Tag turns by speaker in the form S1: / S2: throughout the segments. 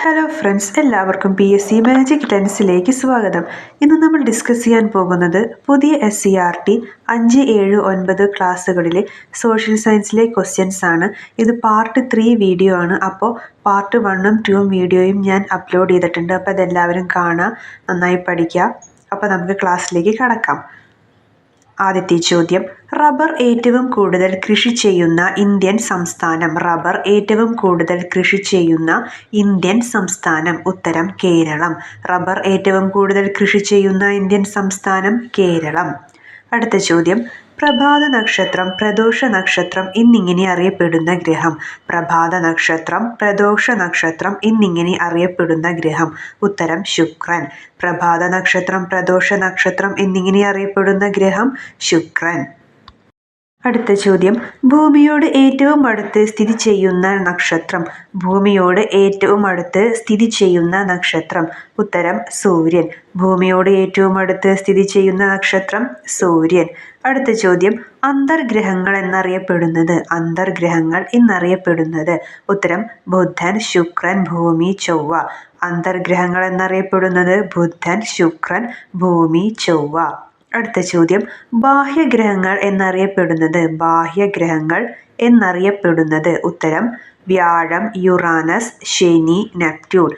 S1: Hello friends, എല്ലാവർക്കും PSC magic ടെൻസിലേക്ക് സ്വാഗതം. ഇന്ന് നമ്മൾ ഡിസ്കസ് ചെയ്യാൻ പോകുന്നത് പുതിയ SCERT 5, 7, 9 ക്ലാസ്സുകളിലെ സോഷ്യൽ സയൻസിലെ ക്വസ്റ്റ്യൻസ് ആണ്. ഇത് പാർട്ട് 3 വീഡിയോ ആണ്. അപ്പോൾ പാർട്ട് 1ഉം 2ഉം വീഡിയോയും ഞാൻ അപ്ലോഡ് ചെയ്തിട്ടുണ്ട്. അപ്പോൾ അതെല്ലാവരും കാണുക, നന്നായി പഠിക്കുക. അപ്പോൾ നമുക്ക് ക്ലാസ്സിലേക്ക് കടക്കാം. ആദ്യത്തെ ചോദ്യം, റബ്ബർ ഏറ്റവും കൂടുതൽ കൃഷി ചെയ്യുന്ന ഇന്ത്യൻ സംസ്ഥാനം. റബ്ബർ ഏറ്റവും കൂടുതൽ കൃഷി ചെയ്യുന്ന ഇന്ത്യൻ സംസ്ഥാനം. ഉത്തരം കേരളം. റബ്ബർ ഏറ്റവും കൂടുതൽ കൃഷി ചെയ്യുന്ന ഇന്ത്യൻ സംസ്ഥാനം കേരളം. അടുത്ത ചോദ്യം, പ്രഭാത നക്ഷത്രം, പ്രദോഷ നക്ഷത്രം എന്നിങ്ങനെ അറിയപ്പെടുന്ന ഗ്രഹം. പ്രഭാത നക്ഷത്രം, പ്രദോഷ നക്ഷത്രം എന്നിങ്ങനെ അറിയപ്പെടുന്ന ഗ്രഹം. ഉത്തരം ശുക്രൻ. പ്രഭാത നക്ഷത്രം, പ്രദോഷ നക്ഷത്രം എന്നിങ്ങനെ അറിയപ്പെടുന്ന ഗ്രഹം ശുക്രൻ. അടുത്ത ചോദ്യം, ഭൂമിയോട് ഏറ്റവും അടുത്ത് സ്ഥിതി ചെയ്യുന്ന നക്ഷത്രം. ഭൂമിയോട് ഏറ്റവും അടുത്ത് സ്ഥിതി ചെയ്യുന്ന നക്ഷത്രം. ഉത്തരം സൂര്യൻ. ഭൂമിയോട് ഏറ്റവും അടുത്ത് സ്ഥിതി ചെയ്യുന്ന നക്ഷത്രം സൂര്യൻ. അടുത്ത ചോദ്യം, അന്തർഗ്രഹങ്ങൾ എന്നറിയപ്പെടുന്നത്. അന്തർഗ്രഹങ്ങൾ എന്നറിയപ്പെടുന്നത്. ഉത്തരം ബുധൻ, ശുക്രൻ, ഭൂമി, ചൊവ്വ. അന്തർഗ്രഹങ്ങൾ എന്നറിയപ്പെടുന്നത് ബുധൻ, ശുക്രൻ, ഭൂമി, ചൊവ്വ. അടുത്ത ചോദ്യം, ബാഹ്യഗ്രഹങ്ങൾ എന്നറിയപ്പെടുന്നത്. ബാഹ്യഗ്രഹങ്ങൾ എന്നറിയപ്പെടുന്നത്. ഉത്തരം വ്യാഴം, യുറാനസ്, ശനി, നെപ്റ്റ്യൂൺ.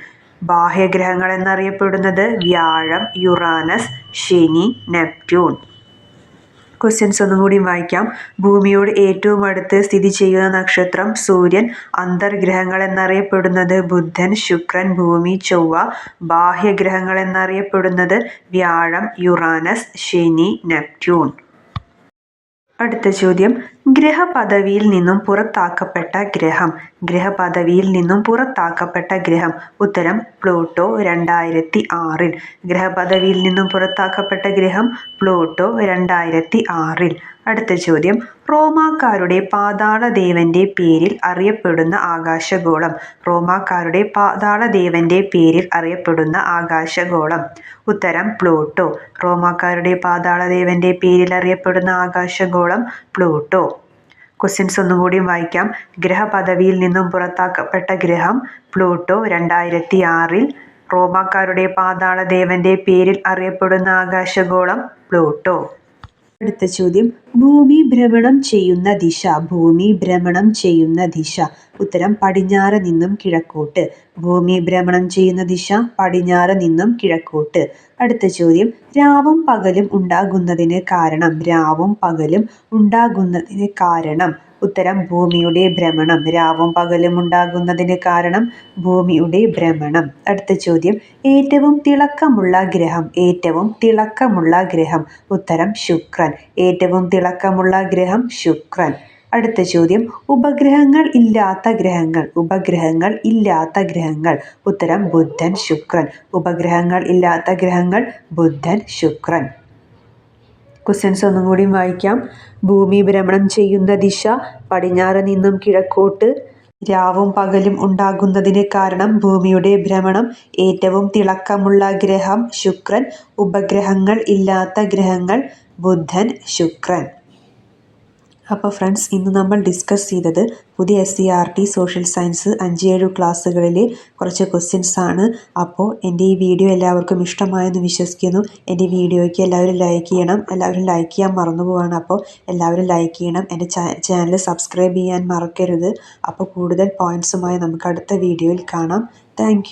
S1: ബാഹ്യഗ്രഹങ്ങൾ എന്നറിയപ്പെടുന്നത് വ്യാഴം, യുറാനസ്, ശനി, നെപ്റ്റ്യൂൺ. ക്വസ്റ്റ്യൻസ് ഒന്നും കൂടി വായിക്കാം. ഭൂമിയോട് ഏറ്റവും അടുത്ത് സ്ഥിതി ചെയ്യുന്ന നക്ഷത്രം സൂര്യൻ. അന്തർഗ്രഹങ്ങൾ എന്നറിയപ്പെടുന്നത് ബുധൻ, ശുക്രൻ, ഭൂമി, ചൊവ്വ. ബാഹ്യഗ്രഹങ്ങൾ എന്നറിയപ്പെടുന്നത് വ്യാഴം, യുറാനസ്, ശനി, നെപ്റ്റ്യൂൺ. അടുത്ത ചോദ്യം, ഗ്രഹപദവിയിൽ നിന്നും പുറത്താക്കപ്പെട്ട ഗ്രഹം. ഗ്രഹപദവിയിൽ നിന്നും പുറത്താക്കപ്പെട്ട ഗ്രഹം. ഉത്തരം പ്ലൂട്ടോ. 2006. ഗ്രഹപദവിയിൽ നിന്നും പുറത്താക്കപ്പെട്ട ഗ്രഹം പ്ലൂട്ടോ. 2006. അടുത്ത ചോദ്യം, റോമാക്കാരുടെ പാതാളദേവന്റെ പേരിൽ അറിയപ്പെടുന്ന ആകാശഗോളം. റോമാക്കാരുടെ പാതാളദേവന്റെ പേരിൽ അറിയപ്പെടുന്ന ആകാശഗോളം. ഉത്തരം പ്ലൂട്ടോ. റോമാക്കാരുടെ പാതാളദേവന്റെ പേരിൽ അറിയപ്പെടുന്ന ആകാശഗോളം പ്ലൂട്ടോ. ക്വസ്റ്റ്യൻസ് ഒന്നുകൂടി വായിക്കാം. ഗ്രഹപദവിയിൽ നിന്നും പുറത്താക്കപ്പെട്ട ഗ്രഹം പ്ലൂട്ടോ. 2006. റോമാക്കാരുടെ പാതാളദേവന്റെ പേരിൽ അറിയപ്പെടുന്ന ആകാശഗോളം പ്ലൂട്ടോ. അടുത്ത ചോദ്യം, ഭൂമി ഭ്രമണം ചെയ്യുന്ന ദിശ. ഭൂമി ഭ്രമണം ചെയ്യുന്ന ദിശ. ഉത്തരം പടിഞ്ഞാറ് നിന്നും കിഴക്കോട്ട്. ഭൂമി ഭ്രമണം ചെയ്യുന്ന ദിശ പടിഞ്ഞാറ് നിന്നും കിഴക്കോട്ട്. അടുത്ത ചോദ്യം, രാവും പകലും ഉണ്ടാകുന്നതിന് കാരണം. രാവും പകലും ഉണ്ടാകുന്നതിന് കാരണം. ഉത്തരം ഭൂമിയുടെ ഭ്രമണം. രാവും പകലും ഉണ്ടാകുന്നതിന് കാരണം ഭൂമിയുടെ ഭ്രമണം. അടുത്ത ചോദ്യം, ഏറ്റവും തിളക്കമുള്ള ഗ്രഹം. ഏറ്റവും തിളക്കമുള്ള ഗ്രഹം. ഉത്തരം ശുക്രൻ. ഏറ്റവും തിളക്കമുള്ള ഗ്രഹം ശുക്രൻ. അടുത്ത ചോദ്യം, ഉപഗ്രഹങ്ങൾ ഇല്ലാത്ത ഗ്രഹങ്ങൾ. ഉപഗ്രഹങ്ങൾ ഇല്ലാത്ത ഗ്രഹങ്ങൾ. ഉത്തരം ബുധൻ, ശുക്രൻ. ഉപഗ്രഹങ്ങൾ ഇല്ലാത്ത ഗ്രഹങ്ങൾ ബുധൻ, ശുക്രൻ. ക്വസ്റ്റ്യൻസ് ഒന്നും കൂടി വായിക്കാം. ഭൂമി ഭ്രമണം ചെയ്യുന്ന ദിശ പടിഞ്ഞാറ് നിന്നും കിഴക്കോട്ട്. രാവും പകലും ഉണ്ടാകുന്നതിന് കാരണം ഭൂമിയുടെ ഭ്രമണം. ഏറ്റവും തിളക്കമുള്ള ഗ്രഹം ശുക്രൻ. ഉപഗ്രഹങ്ങൾ ഇല്ലാത്ത ഗ്രഹങ്ങൾ ബുധൻ, ശുക്രൻ. അപ്പോൾ ഫ്രണ്ട്സ്, ഇന്ന് നമ്മൾ ഡിസ്കസ് ചെയ്തത് പുതിയ SCERT സോഷ്യൽ സയൻസ് 5, 7 ക്ലാസ്സുകളിലെ കുറച്ച് ക്വസ്റ്റ്യൻസ് ആണ്. അപ്പോൾ എൻ്റെ ഈ വീഡിയോ എല്ലാവർക്കും ഇഷ്ടമായെന്ന് വിശ്വസിക്കുന്നു. എൻ്റെ വീഡിയോയ്ക്ക് എല്ലാവരും ലൈക്ക് ചെയ്യണം. എല്ലാവരും ലൈക്ക് ചെയ്യാൻ മറന്നു പോവാണ്. അപ്പോൾ എല്ലാവരും ലൈക്ക് ചെയ്യണം. എൻ്റെ ചാനൽ സബ്സ്ക്രൈബ് ചെയ്യാൻ മറക്കരുത്. അപ്പോൾ കൂടുതൽ പോയിൻറ്സുമായി നമുക്ക് അടുത്ത വീഡിയോയിൽ കാണാം. താങ്ക്